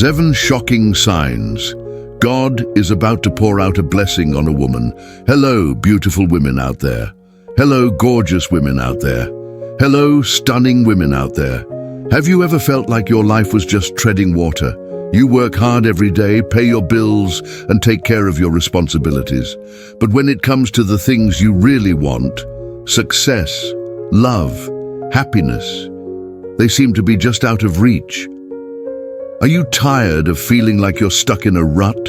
7 shocking signs. God is about to pour out a blessing on a woman. Hello, beautiful women out there. Hello, gorgeous women out there. Hello, stunning women out there. Have you ever felt like your life was just treading water? You work hard every day, pay your bills, and take care of your responsibilities. But when it comes to the things you really want, success, love, happiness, they seem to be just out of reach. Are you tired of feeling like you're stuck in a rut?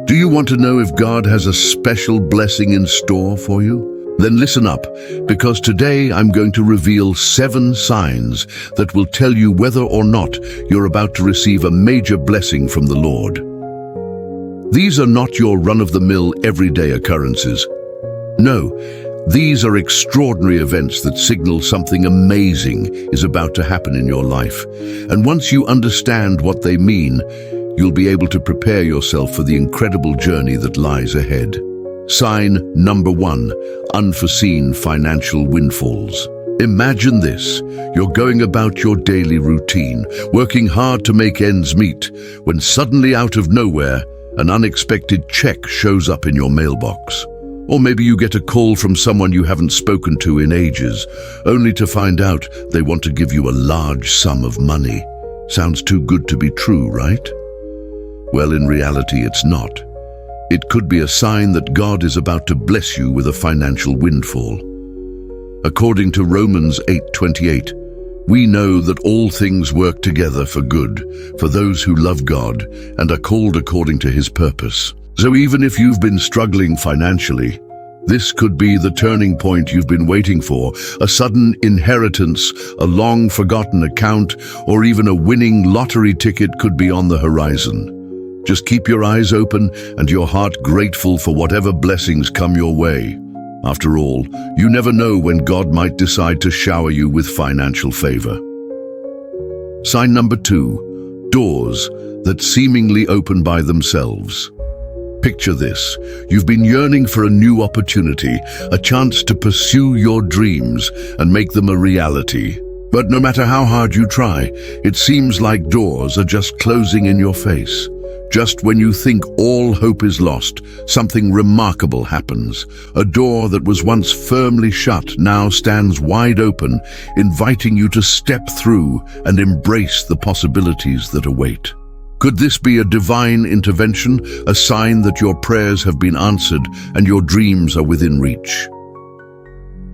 Do you want to know if God has a special blessing in store for you? Then listen up, because today I'm going to reveal 7 signs that will tell you whether or not you're about to receive a major blessing from the Lord. These are not your run-of-the-mill everyday occurrences. No, these are extraordinary events that signal something amazing is about to happen in your life. And once you understand what they mean, you'll be able to prepare yourself for the incredible journey that lies ahead. Sign number 1, unforeseen financial windfalls. Imagine this. You're going about your daily routine, working hard to make ends meet, when suddenly out of nowhere, an unexpected check shows up in your mailbox. Or maybe you get a call from someone you haven't spoken to in ages, only to find out they want to give you a large sum of money. Sounds too good to be true, right? Well, in reality, it's not. It could be a sign that God is about to bless you with a financial windfall. According to Romans 8:28, we know that all things work together for good, for those who love God and are called according to His purpose. So even if you've been struggling financially, this could be the turning point you've been waiting for, a sudden inheritance, a long-forgotten account, or even a winning lottery ticket could be on the horizon. Just keep your eyes open and your heart grateful for whatever blessings come your way. After all, you never know when God might decide to shower you with financial favor. Sign number 2, doors that seemingly open by themselves. Picture this. You've been yearning for a new opportunity, a chance to pursue your dreams and make them a reality. But no matter how hard you try, it seems like doors are just closing in your face. Just when you think all hope is lost, something remarkable happens. A door that was once firmly shut now stands wide open, inviting you to step through and embrace the possibilities that await. Could this be a divine intervention, a sign that your prayers have been answered and your dreams are within reach?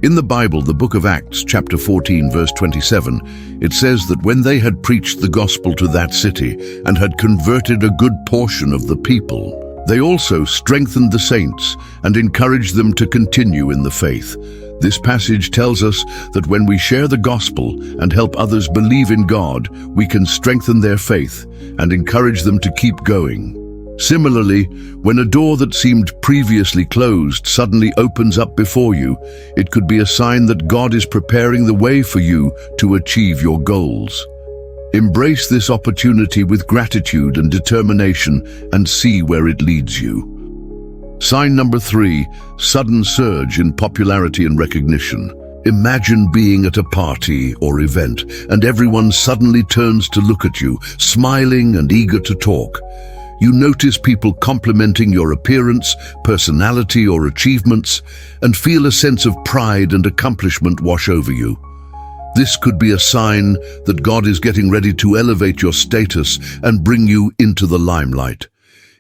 In the Bible, the book of Acts, chapter 14, verse 27, it says that when they had preached the gospel to that city and had converted a good portion of the people, they also strengthened the saints and encouraged them to continue in the faith. This passage tells us that when we share the gospel and help others believe in God, we can strengthen their faith and encourage them to keep going. Similarly, when a door that seemed previously closed suddenly opens up before you, it could be a sign that God is preparing the way for you to achieve your goals. Embrace this opportunity with gratitude and determination and see where it leads you. Sign number 3, sudden surge in popularity and recognition. Imagine being at a party or event and everyone suddenly turns to look at you, smiling and eager to talk. You notice people complimenting your appearance, personality, or achievements, and feel a sense of pride and accomplishment wash over you. This could be a sign that God is getting ready to elevate your status and bring you into the limelight.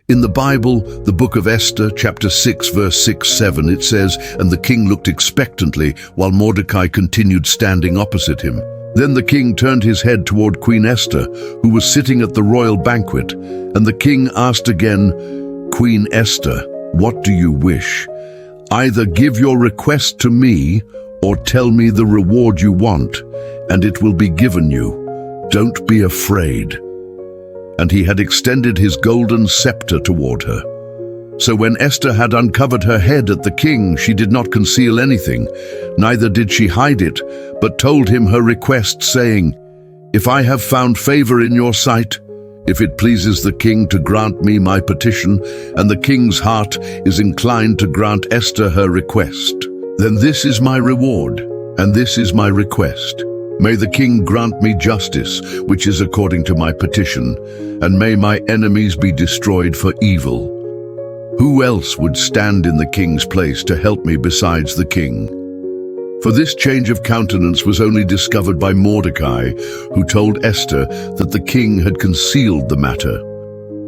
In the Bible, the book of Esther, chapter 6, verse 6-7, it says, "And the king looked expectantly while Mordecai continued standing opposite him. Then the king turned his head toward Queen Esther, who was sitting at the royal banquet, and the king asked again, 'Queen Esther, what do you wish? Either give your request to me or tell me the reward you want, and it will be given you. Don't be afraid.' And he had extended his golden scepter toward her. So when Esther had uncovered her head at the king, she did not conceal anything, neither did she hide it, but told him her request, saying, 'If I have found favor in your sight, if it pleases the king to grant me my petition, and the king's heart is inclined to grant Esther her request, then this is my reward, and this is my request. May the king grant me justice, which is according to my petition, and may my enemies be destroyed for evil. Who else would stand in the king's place to help me besides the king? For this change of countenance was only discovered by Mordecai, who told Esther that the king had concealed the matter.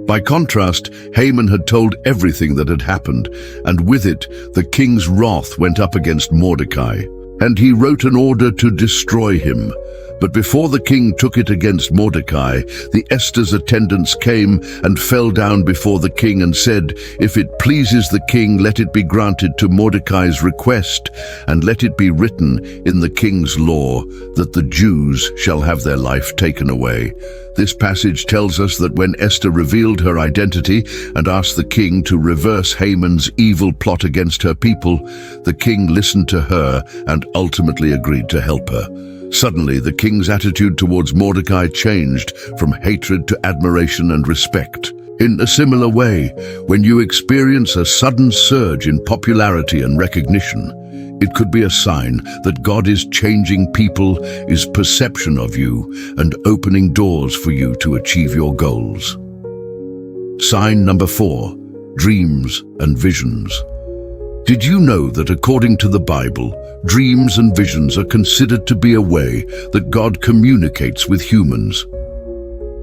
By contrast, Haman had told everything that had happened, and with it, the king's wrath went up against Mordecai, and he wrote an order to destroy him. But before the king took it against Mordecai, the Esther's attendants came and fell down before the king and said, "If it pleases the king, let it be granted to Mordecai's request, and let it be written in the king's law that the Jews shall have their life taken away." This passage tells us that when Esther revealed her identity and asked the king to reverse Haman's evil plot against her people, the king listened to her and ultimately agreed to help her. Suddenly, the king's attitude towards Mordecai changed from hatred to admiration and respect. In a similar way, when you experience a sudden surge in popularity and recognition, it could be a sign that God is changing his perception of you and opening doors for you to achieve your goals. Sign number 4, dreams and visions. Did you know that according to the Bible, dreams and visions are considered to be a way that God communicates with humans?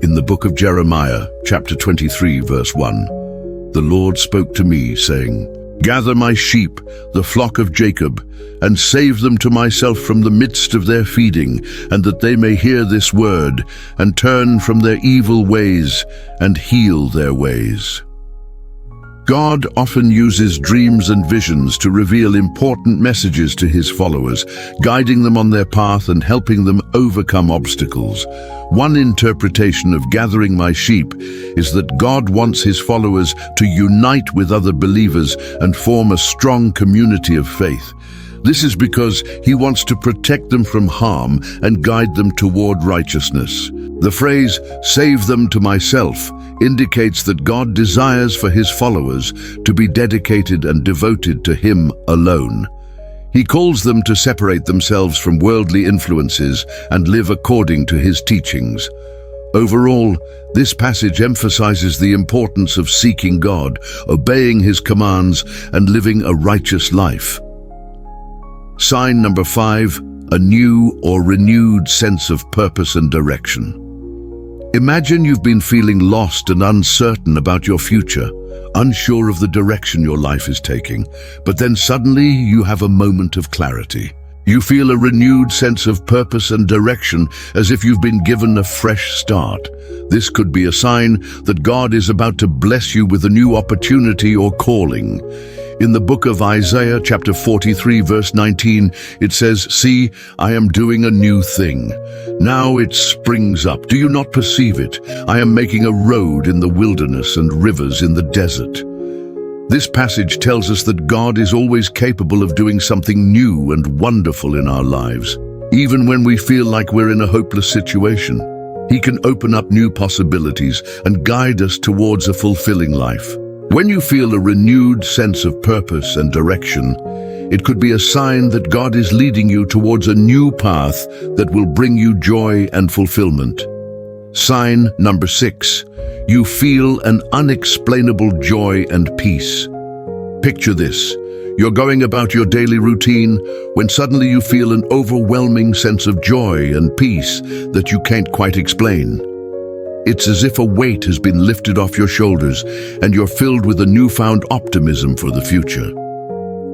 In the book of Jeremiah, chapter 23, verse 1, the Lord spoke to me, saying, "Gather my sheep, the flock of Jacob, and save them to myself from the midst of their feeding, and that they may hear this word, and turn from their evil ways, and heal their ways." God often uses dreams and visions to reveal important messages to his followers, guiding them on their path and helping them overcome obstacles. One interpretation of gathering my sheep is that God wants his followers to unite with other believers and form a strong community of faith. This is because he wants to protect them from harm and guide them toward righteousness. The phrase, "save them to myself," indicates that God desires for his followers to be dedicated and devoted to him alone. He calls them to separate themselves from worldly influences and live according to his teachings. Overall, this passage emphasizes the importance of seeking God, obeying his commands, and living a righteous life. Sign number 5, a new or renewed sense of purpose and direction. Imagine you've been feeling lost and uncertain about your future, unsure of the direction your life is taking, but then suddenly you have a moment of clarity. You feel a renewed sense of purpose and direction, as if you've been given a fresh start. This could be a sign that God is about to bless you with a new opportunity or calling. In the book of Isaiah, chapter 43, verse 19, it says, "See, I am doing a new thing. Now it springs up. Do you not perceive it? I am making a road in the wilderness and rivers in the desert." This passage tells us that God is always capable of doing something new and wonderful in our lives. Even when we feel like we're in a hopeless situation, he can open up new possibilities and guide us towards a fulfilling life. When you feel a renewed sense of purpose and direction, it could be a sign that God is leading you towards a new path that will bring you joy and fulfillment. Sign number 6, you feel an unexplainable joy and peace. Picture this. You're going about your daily routine when suddenly you feel an overwhelming sense of joy and peace that you can't quite explain. It's as if a weight has been lifted off your shoulders and you're filled with a newfound optimism for the future.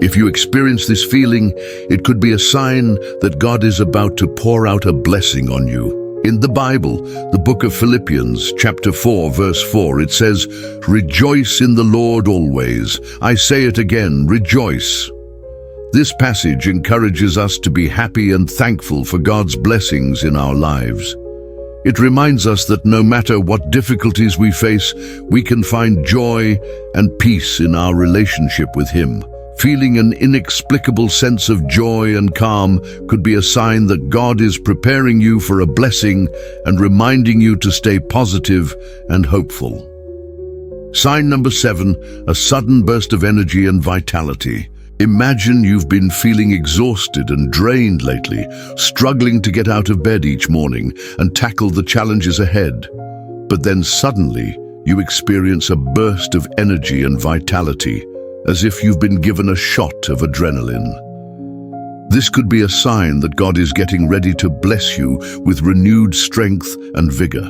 If you experience this feeling, it could be a sign that God is about to pour out a blessing on you. In the Bible, the book of Philippians, chapter 4, verse 4, it says, "Rejoice in the Lord always. I say it again, rejoice." This passage encourages us to be happy and thankful for God's blessings in our lives. It reminds us that no matter what difficulties we face, we can find joy and peace in our relationship with him. Feeling an inexplicable sense of joy and calm could be a sign that God is preparing you for a blessing and reminding you to stay positive and hopeful. Sign number 7, a sudden burst of energy and vitality. Imagine you've been feeling exhausted and drained lately, struggling to get out of bed each morning and tackle the challenges ahead. But then suddenly, you experience a burst of energy and vitality, as if you've been given a shot of adrenaline. This could be a sign that God is getting ready to bless you with renewed strength and vigor.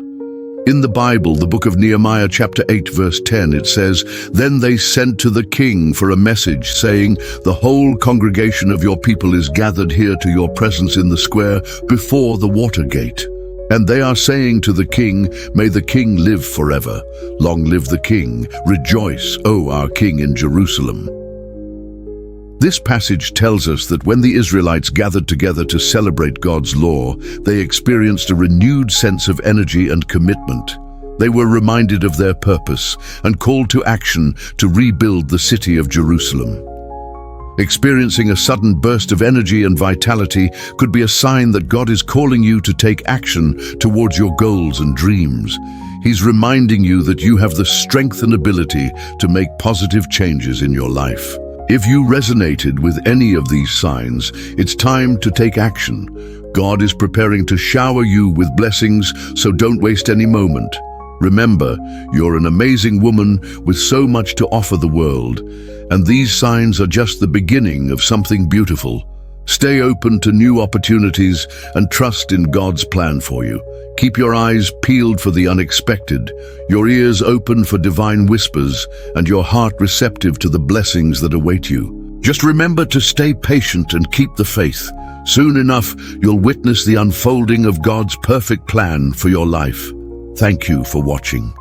In the Bible, the book of Nehemiah chapter 8 verse 10, it says, "Then they sent to the king for a message, saying, 'The whole congregation of your people is gathered here to your presence in the square before the water gate. And they are saying to the king, may the king live forever. Long live the king. Rejoice, O our king in Jerusalem.'" This passage tells us that when the Israelites gathered together to celebrate God's law, they experienced a renewed sense of energy and commitment. They were reminded of their purpose and called to action to rebuild the city of Jerusalem. Experiencing a sudden burst of energy and vitality could be a sign that God is calling you to take action towards your goals and dreams. He's reminding you that you have the strength and ability to make positive changes in your life. If you resonated with any of these signs, it's time to take action. God is preparing to shower you with blessings, so don't waste any moment. Remember, you're an amazing woman with so much to offer the world, and these signs are just the beginning of something beautiful. Stay open to new opportunities and trust in God's plan for you. Keep your eyes peeled for the unexpected, your ears open for divine whispers, and your heart receptive to the blessings that await you. Just remember to stay patient and keep the faith. Soon enough, you'll witness the unfolding of God's perfect plan for your life. Thank you for watching.